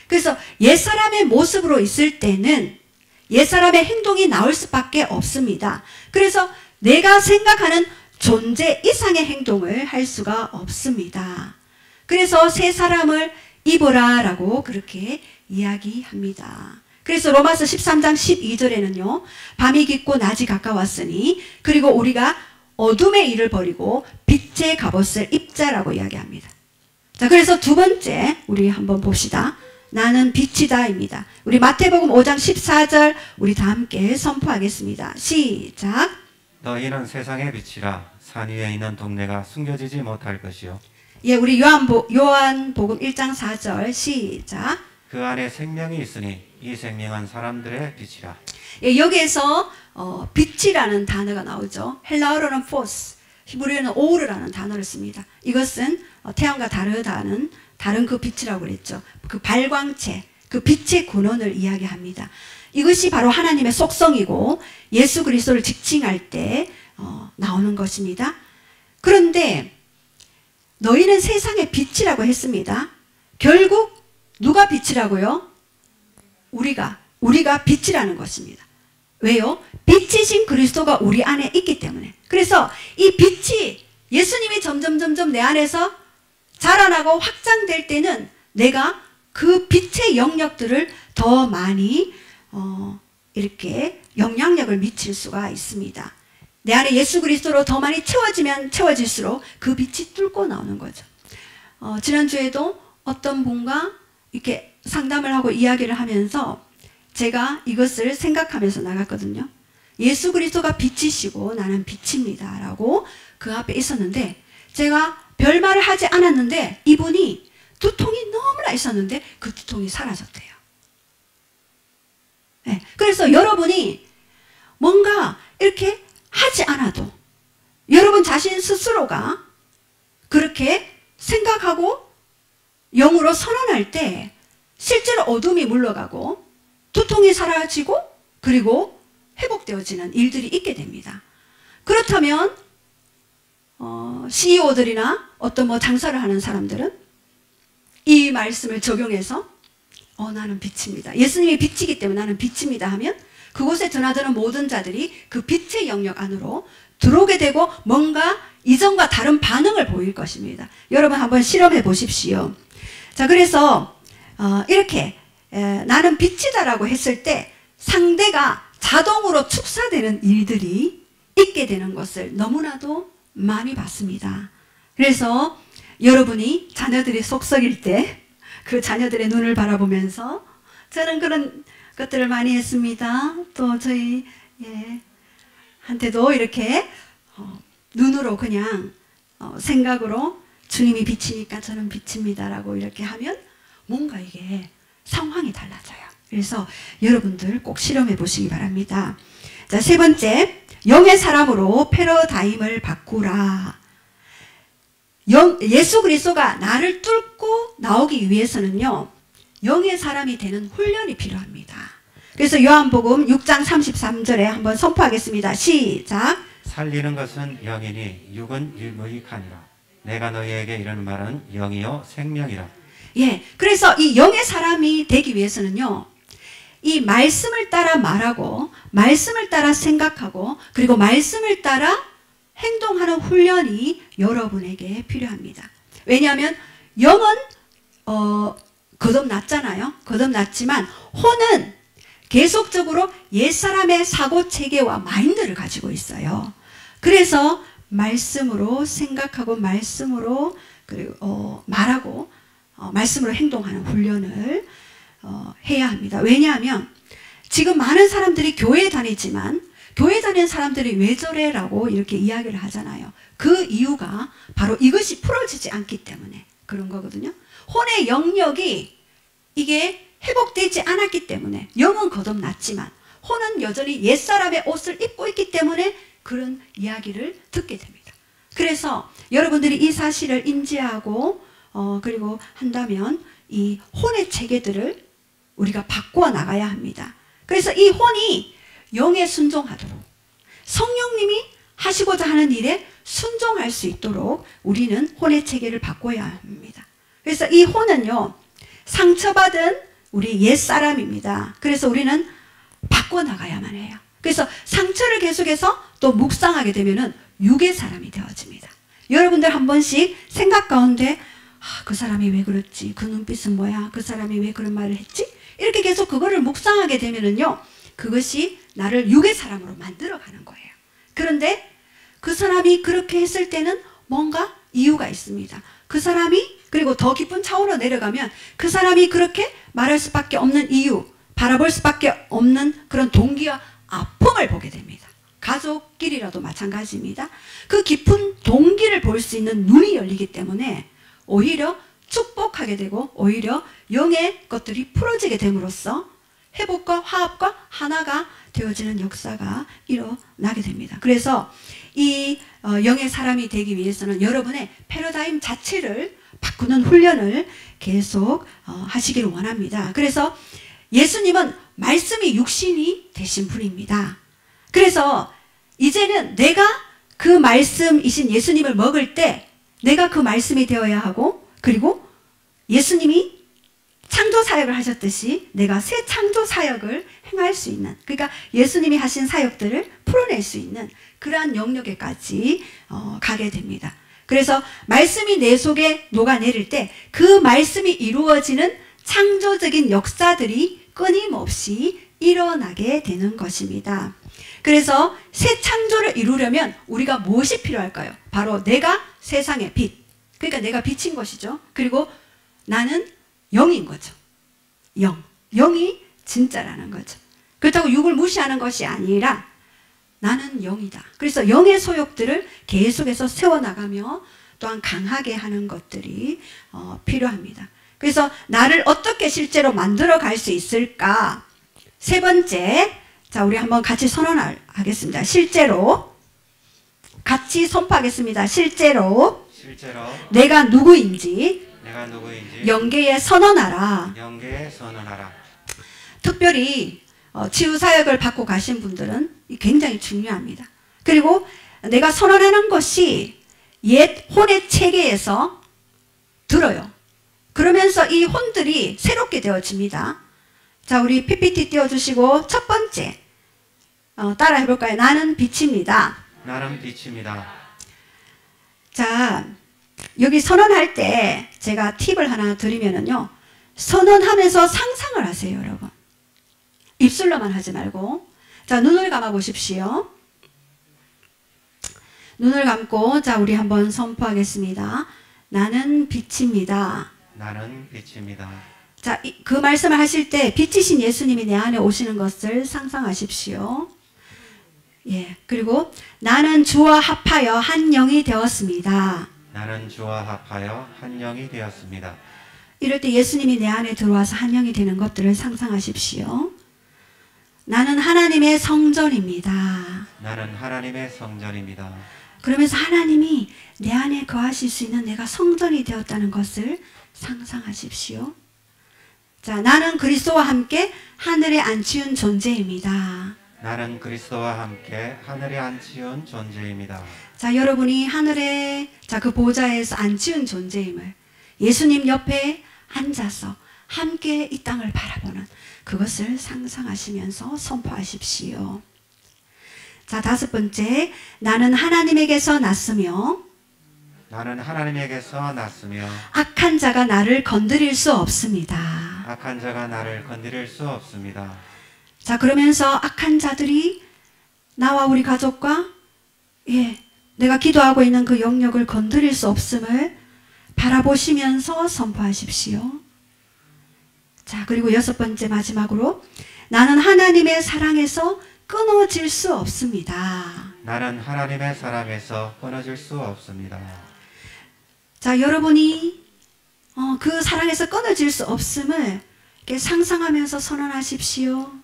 그래서 옛사람의 모습으로 있을 때는 옛사람의 행동이 나올 수밖에 없습니다. 그래서 내가 생각하는 존재 이상의 행동을 할 수가 없습니다. 그래서 새 사람을 입어라 라고 그렇게 이야기합니다. 그래서 로마서 13장 12절에는요, 밤이 깊고 낮이 가까웠으니 그리고 우리가 어둠의 일을 버리고 빛의 갑옷을 입자라고 이야기합니다. 자, 그래서 두 번째 우리 한번 봅시다. 나는 빛이다입니다. 우리 마태복음 5장 14절 우리 다 함께 선포하겠습니다. 시작. 너희는 세상의 빛이라. 산 위에 있는 동네가 숨겨지지 못할 것이요. 예, 우리 요한복음 1장 4절 시작. 그 안에 생명이 있으니 이 생명은 사람들의 빛이라. 예, 여기에서 빛이라는 단어가 나오죠. 헬라어로는 포스, 히브리어는 오르라는 단어를 씁니다. 이것은 태양과 다르다는 다른 그 빛이라고 그랬죠. 그 발광체, 그 빛의 근원을 이야기합니다. 이것이 바로 하나님의 속성이고 예수 그리스도를 직칭할 때 나오는 것입니다. 그런데 너희는 세상의 빛이라고 했습니다. 결국 누가 빛이라고요? 우리가 빛이라는 것입니다. 왜요? 빛이신 그리스도가 우리 안에 있기 때문에. 그래서 이 빛이 예수님이 점점 내 안에서 자라나고 확장될 때는 내가 그 빛의 영역들을 더 많이 이렇게 영향력을 미칠 수가 있습니다. 내 안에 예수 그리스도로 더 많이 채워지면 채워질수록 그 빛이 뚫고 나오는 거죠. 지난주에도 어떤 분과 이렇게 상담을 하고 이야기를 하면서 제가 이것을 생각하면서 나갔거든요. 예수 그리스도가 빛이시고 나는 빛입니다 라고 그 앞에 있었는데, 제가 별말을 하지 않았는데 이분이 두통이 너무나 있었는데 그 두통이 사라졌대요. 네, 그래서 여러분이 뭔가 이렇게 하지 않아도 여러분 자신 스스로가 그렇게 생각하고 영으로 선언할 때 실제로 어둠이 물러가고 두통이 사라지고 그리고 회복되어지는 일들이 있게 됩니다. 그렇다면 CEO들이나 어떤 장사를 하는 사람들은 이 말씀을 적용해서 나는 빛입니다. 예수님이 빛이기 때문에 나는 빛입니다 하면 그곳에 드나드는 모든 자들이 그 빛의 영역 안으로 들어오게 되고 뭔가 이전과 다른 반응을 보일 것입니다. 여러분 한번 실험해 보십시오. 자, 그래서 이렇게 나는 빛이다라고 했을 때 상대가 자동으로 축사되는 일들이 있게 되는 것을 너무나도 많이 봤습니다. 그래서 여러분이 자녀들이 속썩일 때 그 자녀들의 눈을 바라보면서 저는 그런 것들을 많이 했습니다. 또 저희 한테도 이렇게 눈으로 그냥 생각으로 주님이 빛이니까 저는 빛입니다 라고 이렇게 하면 뭔가 이게 상황이 달라져요. 그래서 여러분들 꼭 실험해 보시기 바랍니다. 자, 세 번째, 영의 사람으로 패러다임을 바꾸라. 예수 그리스도가 나를 뚫고 나오기 위해서는요, 영의 사람이 되는 훈련이 필요합니다. 그래서 요한복음 6장 33절에 한번 선포하겠습니다. 시작. 살리는 것은 영이니 육은 유익하니라. 내가 너희에게 이르는 말은 영이요 생명이라. 예, 그래서 이 영의 사람이 되기 위해서는요, 이 말씀을 따라 말하고 말씀을 따라 생각하고 그리고 말씀을 따라 행동하는 훈련이 여러분에게 필요합니다. 왜냐하면 영은 거듭났잖아요. 거듭났지만 혼은 계속적으로 옛사람의 사고체계와 마인드를 가지고 있어요. 그래서 말씀으로 생각하고 말씀으로 그리고 말하고 말씀으로 행동하는 훈련을 해야 합니다. 왜냐하면 지금 많은 사람들이 교회에 다니지만 교회 다니는 사람들이 왜 저래? 라고 이렇게 이야기를 하잖아요. 그 이유가 바로 이것이 풀어지지 않기 때문에 그런 거거든요. 혼의 영역이 이게 회복되지 않았기 때문에 영은 거듭났지만 혼은 여전히 옛사람의 옷을 입고 있기 때문에 그런 이야기를 듣게 됩니다. 그래서 여러분들이 이 사실을 인지하고 그리고 한다면 이 혼의 체계들을 우리가 바꾸어 나가야 합니다. 그래서 이 혼이 영에 순종하도록 성령님이 하시고자 하는 일에 순종할 수 있도록 우리는 혼의 체계를 바꿔야 합니다. 그래서 이 혼은요, 상처받은 우리 옛사람입니다. 그래서 우리는 바꿔나가야만 해요. 그래서 상처를 계속해서 또 묵상하게 되면은 육의 사람이 되어집니다. 여러분들 한 번씩 생각 가운데 그 사람이 왜 그랬지? 그 눈빛은 뭐야? 그 사람이 왜 그런 말을 했지? 이렇게 계속 그거를 묵상하게 되면은요, 그것이 나를 육의 사람으로 만들어가는 거예요. 그런데 그 사람이 그렇게 했을 때는 뭔가 이유가 있습니다. 그 사람이 그리고 더 깊은 차원으로 내려가면 그 사람이 그렇게 말할 수밖에 없는 이유, 바라볼 수밖에 없는 그런 동기와 아픔을 보게 됩니다. 가족끼리라도 마찬가지입니다. 그 깊은 동기를 볼 수 있는 눈이 열리기 때문에 오히려 축복하게 되고 오히려 영의 것들이 풀어지게 됨으로써 회복과 화합과 하나가 되어지는 역사가 일어나게 됩니다. 그래서 이 영의 사람이 되기 위해서는 여러분의 패러다임 자체를 바꾸는 훈련을 계속 하시기를 원합니다. 그래서 예수님은 말씀이 육신이 되신 분입니다. 그래서 이제는 내가 그 말씀이신 예수님을 먹을 때 내가 그 말씀이 되어야 하고 그리고 예수님이 창조 사역을 하셨듯이 내가 새 창조 사역을 행할 수 있는, 그러니까 예수님이 하신 사역들을 풀어낼 수 있는 그러한 영역에까지 가게 됩니다. 그래서 말씀이 내 속에 녹아내릴 때 그 말씀이 이루어지는 창조적인 역사들이 끊임없이 일어나게 되는 것입니다. 그래서 새 창조를 이루려면 우리가 무엇이 필요할까요? 바로 내가 세상의 빛, 그러니까 내가 빛인 것이죠. 그리고 나는 영인 거죠. 영이 진짜라는 거죠. 그렇다고 육을 무시하는 것이 아니라 나는 영이다. 그래서 영의 소욕들을 계속해서 세워나가며 또한 강하게 하는 것들이 필요합니다. 그래서 나를 어떻게 실제로 만들어 갈 수 있을까? 세 번째, 자, 우리 한번 같이 선언하겠습니다. 실제로 같이 선포하겠습니다. 실제로 내가 누구인지 영계에 선언하라. 특별히 치유사역을 받고 가신 분들은 굉장히 중요합니다. 그리고 내가 선언하는 것이 옛 혼의 체계에서 들어요. 그러면서 이 혼들이 새롭게 되어집니다. 자, 우리 PPT 띄워주시고 첫 번째 따라 해볼까요? 나는 빛입니다. 나는 빛입니다. 자, 여기 선언할 때 제가 팁을 하나 드리면은요, 선언하면서 상상을 하세요, 여러분. 입술로만 하지 말고. 자, 눈을 감아 보십시오. 눈을 감고, 자, 우리 한번 선포하겠습니다. 나는 빛입니다. 나는 빛입니다. 자, 그 말씀을 하실 때 빛이신 예수님이 내 안에 오시는 것을 상상하십시오. 예, 그리고 나는 주와 합하여 한 영이 되었습니다. 나는 주와 합하여 한 영이 되었습니다. 이럴 때 예수님이 내 안에 들어와서 한 영이 되는 것들을 상상하십시오. 나는 하나님의 성전입니다. 나는 하나님의 성전입니다. 그러면서 하나님이 내 안에 거하실 수 있는 내가 성전이 되었다는 것을 상상하십시오. 자, 나는 그리스도와 함께 하늘에 앉히운 존재입니다. 나는 그리스도와 함께 하늘에 앉히운 존재입니다. 자, 여러분이 하늘에 그 보좌에서 앉히운 존재임을 예수님 옆에 앉아서 함께 이 땅을 바라보는 그것을 상상하시면서 선포하십시오. 자, 5번째, 나는 하나님에게서 났으며 나는 하나님에게서 났으며 악한 자가 나를 건드릴 수 없습니다. 악한 자가 나를 건드릴 수 없습니다. 자, 그러면서 악한 자들이 나와 우리 가족과 내가 기도하고 있는 그 영역을 건드릴 수 없음을 바라보시면서 선포하십시오. 자, 그리고 6번째 마지막으로 나는 하나님의 사랑에서 끊어질 수 없습니다. 나는 하나님의 사랑에서 끊어질 수 없습니다. 자, 여러분이 그 사랑에서 끊어질 수 없음을 이렇게 상상하면서 선언하십시오.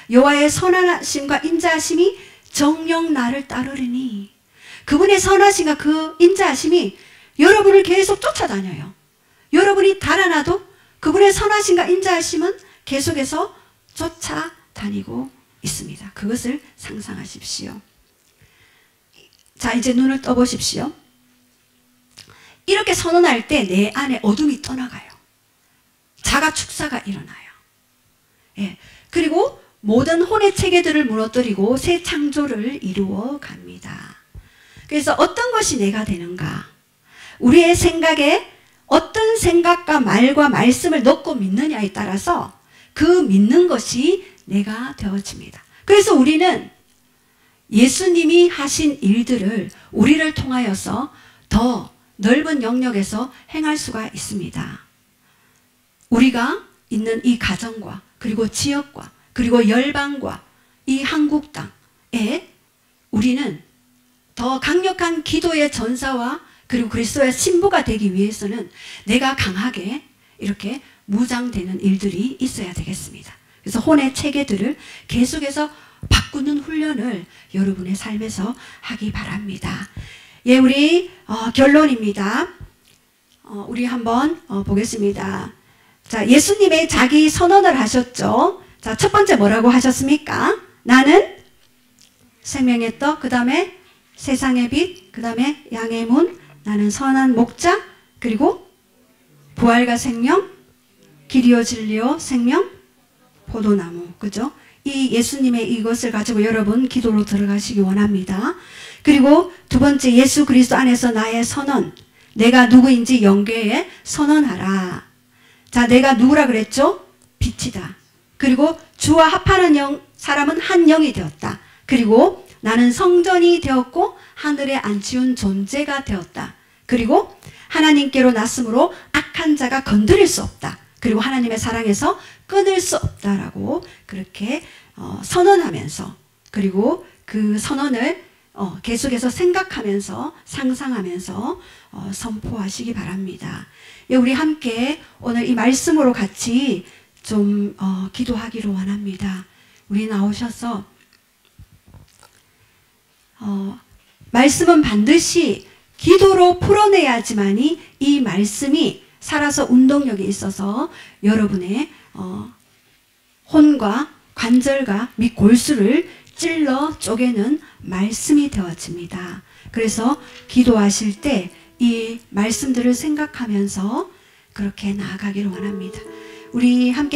여호와의 선하심과 인자하심이 정녕 나를 따르리니 그분의 선하심과 그 인자하심이 여러분을 계속 쫓아다녀요. 여러분이 달아나도 그분의 선하심과 인자하심은 계속해서 쫓아다니고 있습니다. 그것을 상상하십시오. 자, 이제 눈을 떠보십시오. 이렇게 선언할 때 내 안에 어둠이 떠나가요. 자가 축사가 일어나요. 그리고 모든 혼의 체계들을 무너뜨리고 새 창조를 이루어 갑니다. 그래서 어떤 것이 내가 되는가? 우리의 생각에 어떤 생각과 말과 말씀을 넣고 믿느냐에 따라서 그 믿는 것이 내가 되어집니다. 그래서 우리는 예수님이 하신 일들을 우리를 통하여서 더 넓은 영역에서 행할 수가 있습니다. 우리가 있는 이 가정과 그리고 지역과 그리고 열방과 이 한국 땅에 우리는 더 강력한 기도의 전사와 그리고 그리스도의 신부가 되기 위해서는 내가 강하게 이렇게 무장되는 일들이 있어야 되겠습니다. 그래서 혼의 체계들을 계속해서 바꾸는 훈련을 여러분의 삶에서 하기 바랍니다. 우리 결론입니다. 우리 한번 보겠습니다. 자, 예수님의 자기 선언을 하셨죠. 자, 첫 번째 뭐라고 하셨습니까? 나는 생명의 떡, 그 다음에 세상의 빛, 그 다음에 양의 문, 나는 선한 목자, 그리고 부활과 생명, 길이요 진리요 생명, 포도나무. 그죠? 이 예수님의 이것을 가지고 여러분 기도로 들어가시기 원합니다. 그리고 두 번째, 예수 그리스도 안에서 나의 선언, 내가 누구인지 영계에 선언하라. 자, 내가 누구라 그랬죠? 빛이다. 그리고 주와 합하는 사람은 한 영이 되었다. 그리고 나는 성전이 되었고 하늘에 앉히운 존재가 되었다. 그리고 하나님께로 났으므로 악한 자가 건드릴 수 없다. 그리고 하나님의 사랑에서 끊을 수 없다라고 그렇게 선언하면서, 그리고 그 선언을 계속해서 생각하면서 상상하면서 선포하시기 바랍니다. 우리 함께 오늘 이 말씀으로 같이 좀 기도하기를 원합니다. 우리 나오셔서 말씀은 반드시 기도로 풀어내야지만이 이 말씀이 살아서 운동력이 있어서 여러분의 혼과 관절과 및 골수를 찔러 쪼개는 말씀이 되어집니다. 그래서 기도하실 때 이 말씀들을 생각하면서 그렇게 나아가기를 원합니다. 우리 함께